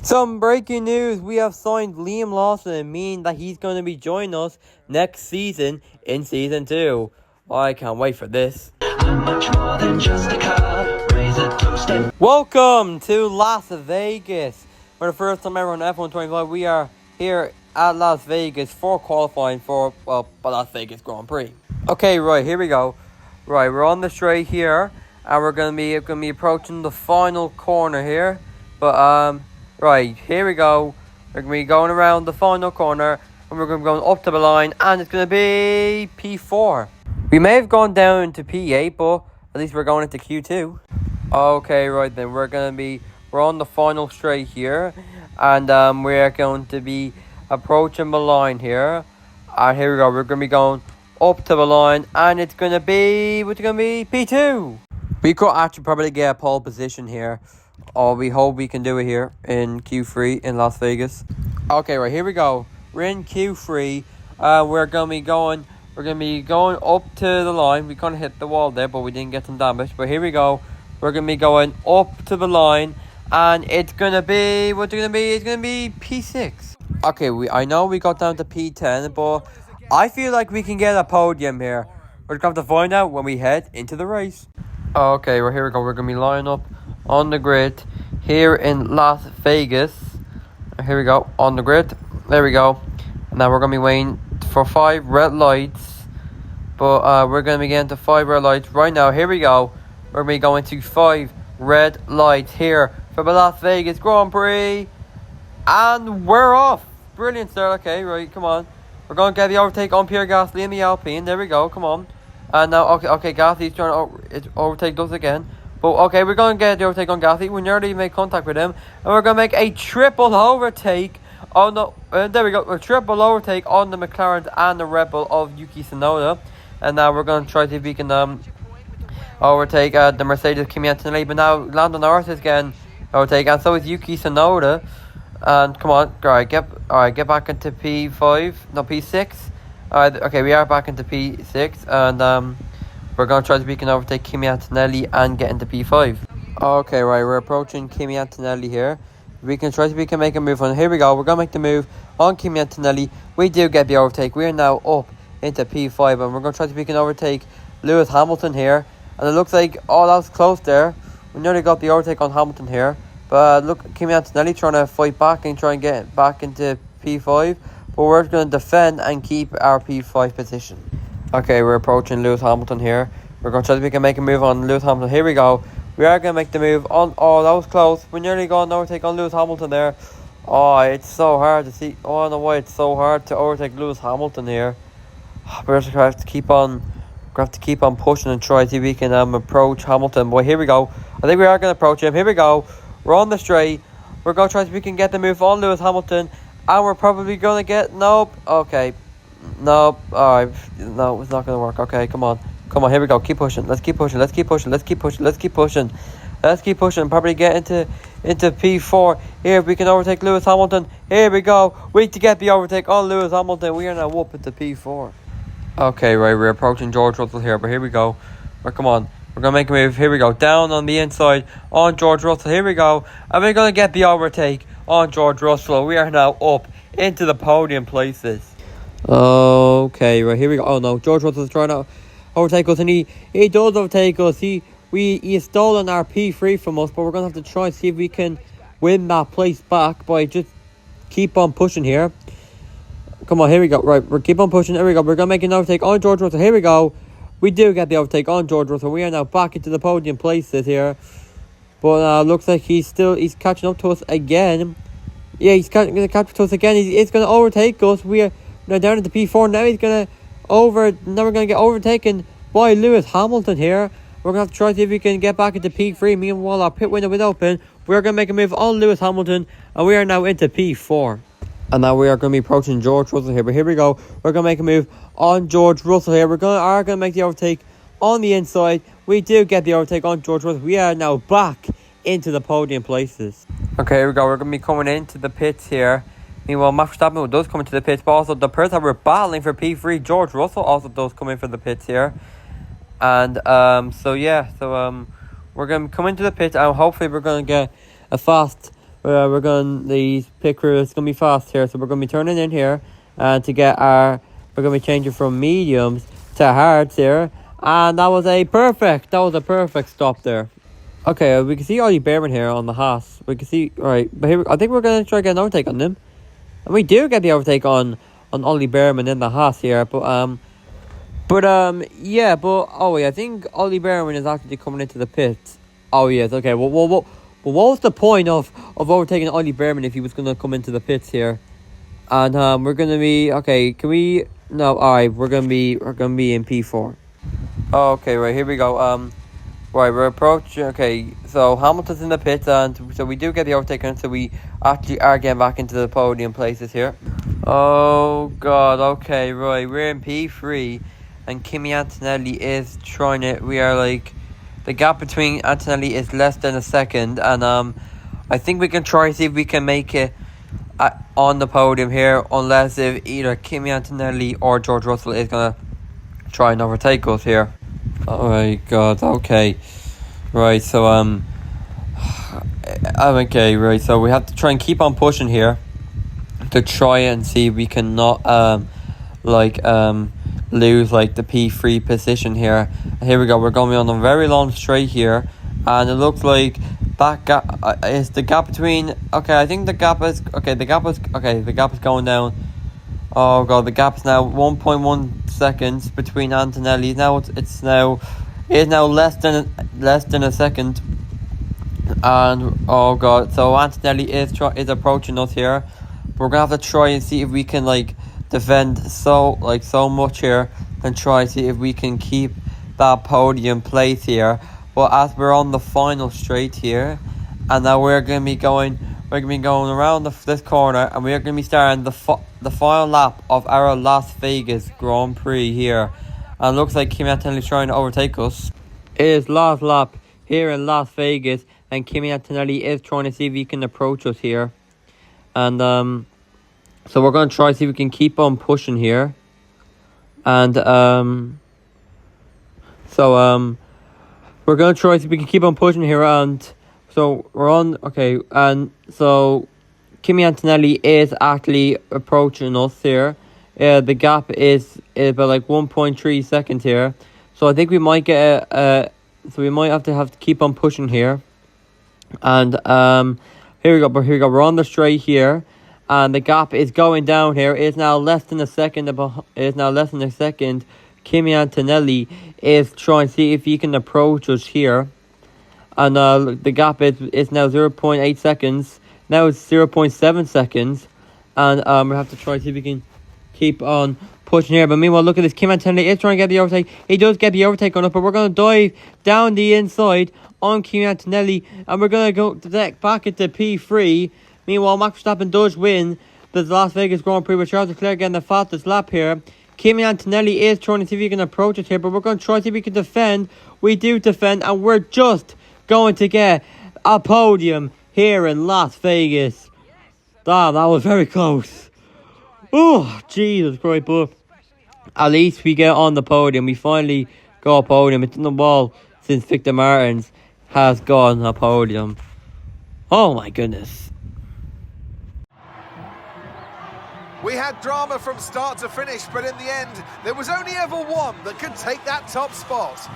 Some breaking news, we have signed Liam Lawson, meaning that he's going to be joining us next season in Season 2. I can't wait for this. I'm much more than just a car. Raise a toast and welcome to Las Vegas. For the first time ever on F1 25, we are here at Las Vegas for qualifying for, the Las Vegas Grand Prix. Okay, right, here we go. Right, we're on the straight here, and we're going to be approaching the final corner here. But, right, here we go. We're going to be going around the final corner, and we're going to be going up to the line, and it's going to be P4. We may have gone down to P8, but at least we're going into Q2. Okay, right then, we're on the final straight here, and we're going to be approaching the line here. And here we go, we're going to be going up to the line, and it's going to be, P2. We could actually probably get a pole position here. Oh, we hope we can do it here in Q3 in Las Vegas. Okay, right, here we go. We're in Q3. We're going to be going up to the line. We kind of hit the wall there, but we didn't get some damage. But here we go. We're going to be going up to the line, and it's going to be, It's going to be P6. Okay, I know we got down to P10, but I feel like we can get a podium here. We're going to have to find out when we head into the race. Okay, well, here we go. We're going to be lining up on the grid here in Las Vegas. Here we go, on the grid. There we go. Now we're going to be waiting for 5 red lights. But we're going to be getting to 5 red lights right now. Here we go. We're going to be going to 5 red lights here for the Las Vegas Grand Prix. And we're off. Brilliant start. Okay, right, come on. We're going to get the overtake on Pierre Gasly in the Alpine. There we go, come on. And now, okay, Gasly's trying to overtake us again. But, okay, we're going to get the overtake on Gasly. We nearly made contact with him. And we're going to make a triple overtake on the... there we go. A triple overtake on the McLaren and the Red Bull of Yuki Tsunoda. And now we're going to try to see if we can overtake the Mercedes Kimi Antonelli. But now Lando Norris is getting overtake. And so is Yuki Tsunoda. And come on. Alright, get back into P5. No, P6. Alright, okay, we are back into P6. And we're going to try to see if we can overtake Kimi Antonelli and get into P5. Okay, right, we're approaching Kimi Antonelli here. We can try to see if we can make a move on. Here we go, we're going to make the move on Kimi Antonelli. We do get the overtake. We are now up into P5, and we're going to try to see if we can overtake Lewis Hamilton here. And it looks like, that was close there. We nearly got the overtake on Hamilton here. But look, Kimi Antonelli trying to fight back and try and get back into P5. But we're going to defend and keep our P5 position. Okay, we're approaching Lewis Hamilton here. We're going to try to see if we can make a move on Lewis Hamilton. Here we go. We are going to make the move on... Oh, that was close. We nearly got an overtake on Lewis Hamilton there. Oh, it's so hard to see. Oh, I don't know why it's so hard to overtake Lewis Hamilton here. We're just going to have to keep on pushing and try to see if we can approach Hamilton. But here we go. I think we are going to approach him. Here we go. We're on the straight. We're going to try to see if we can get the move on Lewis Hamilton. And we're probably going to get... Nope. Okay. Nope. Alright. No, it's not going to work. Okay, come on. Come on, here we go. Keep pushing. Let's keep pushing. Let's keep pushing. Let's keep pushing. Let's keep pushing. Let's keep pushing. Probably get into P4. Here, if we can overtake Lewis Hamilton. Here we go. We need to get the overtake on Lewis Hamilton. We are now up into P4. Okay, right. We're approaching George Russell here. But here we go. Right, come on. We're going to make a move. Here we go. Down on the inside on George Russell. Here we go. And we're going to get the overtake on George Russell. We are now up into the podium places. Okay, right, here we go. Oh no, George Russell's trying to overtake us, and he does overtake us. He has stolen our P3 from us, but we're going to have to try and see if we can win that place back by just keep on pushing here. Come on, here we go. Right, we're keep on pushing. Here we go. We're going to make an overtake on George Russell. Here we go. We do get the overtake on George Russell. We are now back into the podium places here. But looks like he's catching up to us again. Yeah, he's going to catch up to us again. He's going to overtake us. We are now down into P4. Now now we're going to get overtaken by Lewis Hamilton here. We're going to have to try to see if we can get back into P3. Meanwhile, our pit window is open. We're going to make a move on Lewis Hamilton. And we are now into P4. And now we are going to be approaching George Russell here. But here we go. We're going to make a move on George Russell here. We're going to make the overtake on the inside. We do get the overtake on George Russell. We are now back into the podium places. Okay, here we go. We're going to be coming into the pits here. Meanwhile, Max Verstappen does come into the pits, but also the person that we're battling for P3, George Russell, also does come in for the pits here. And we're going to come into the pits, and hopefully we're going to get a fast we're going the pit crew is gonna be fast here, so we're gonna be turning in here, to get our. We're gonna be changing from mediums to hards here, and that was a perfect stop there. Okay, we can see Ollie Behrman here on the Haas. We can see, alright, but here I think we're gonna try to get an overtake on them, and we do get the overtake on Ollie Behrman in the Haas here, yeah, but oh wait, I think Ollie Behrman is actually coming into the pit. Oh yes, okay. Well, what was the point of overtaking Ollie Behrman if he was gonna come into the pits here? And we're gonna be okay. Can we? No, all right. We're gonna be in P4. Okay, right here we go. Right, we're approaching. Okay, so Hamilton's in the pits, and so we do get the overtake, and so we actually are getting back into the podium places here. Oh God. Okay, right. We're in P3. And Kimi Antonelli is trying it. We are like, the gap between Antonelli is less than a second, and I think we can try to see if we can make it on the podium here, unless if either Kimi Antonelli or George Russell is gonna try and overtake us here. Oh my God. Okay. Right. So okay. Right. So we have to try and keep on pushing here to try and see if we can not lose like the P3 position here. Here we go. We're going to be on a very long straight here, and it looks like that gap is the gap between. Okay, I think the gap is okay. The gap is going down. Oh God, the gap is now 1.1 seconds between Antonelli. Now it's now less than a second. And oh God, so Antonelli is approaching us here. We're gonna have to try and see if we can like defend so much here, and try to see if we can keep that podium place here. But as we're on the final straight here, and now we're gonna be going around this corner, and we're gonna be starting the final lap of our Las Vegas Grand Prix here. And it looks like Kimi Antonelli is trying to overtake us. It is last lap here in Las Vegas, and Kimi Antonelli is trying to see if he can approach us here. And so we're going to try to see if we can keep on pushing here. And we're going to try to see if we can keep on pushing here. And so we're on, okay, and so Kimi Antonelli is actually approaching us here. The gap is about like 1.3 seconds here. So I think we might get so we might have to keep on pushing here. And here we go. We're on the straight here. And the gap is going down here. It is now less than a second. Kimi Antonelli is trying to see if he can approach us here. And the gap is now 0.8 seconds. Now it's 0.7 seconds. And we have to try to see if we can keep on pushing here. But meanwhile, look at this. Kimi Antonelli is trying to get the overtake. He does get the overtake on us, but we're going to dive down the inside on Kimi Antonelli. And we're going to go back into P3. Meanwhile, Max Verstappen does win the Las Vegas Grand Prix with Charles Leclerc getting the fastest lap here. Kimi Antonelli is trying to see if he can approach us here, but we're going to try to see if we can defend. We do defend, and we're just going to get a podium here in Las Vegas. Damn, that was very close. Oh, Jesus Christ, but at least we get on the podium. We finally got a podium. It's in the wall since Victor Martins has gotten a podium. Oh, my goodness. We had drama from start to finish, but in the end, there was only ever one that could take that top spot.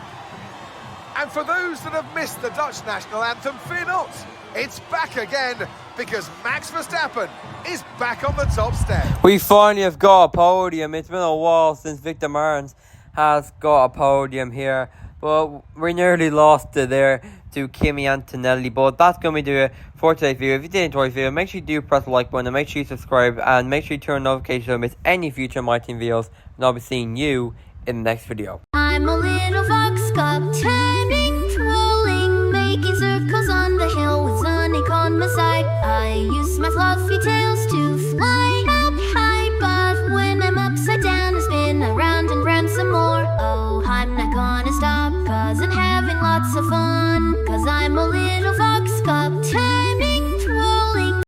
And for those that have missed the Dutch national anthem, fear not. It's back again, because Max Verstappen is back on the top step. We finally have got a podium. It's been a while since Victor Martins has got a podium here. But we nearly lost it there to Kimi Antonelli. But that's going to do it for today's video. If you did enjoy this video, make sure you do press the like button, and make sure you subscribe, and make sure you turn on notifications so you don't miss any future MyTeam videos. And I'll be seeing you in the next video. I'm a little fox cub, turning, twirling, making circles on the hill with Sonic on my side. I use my fluffy tail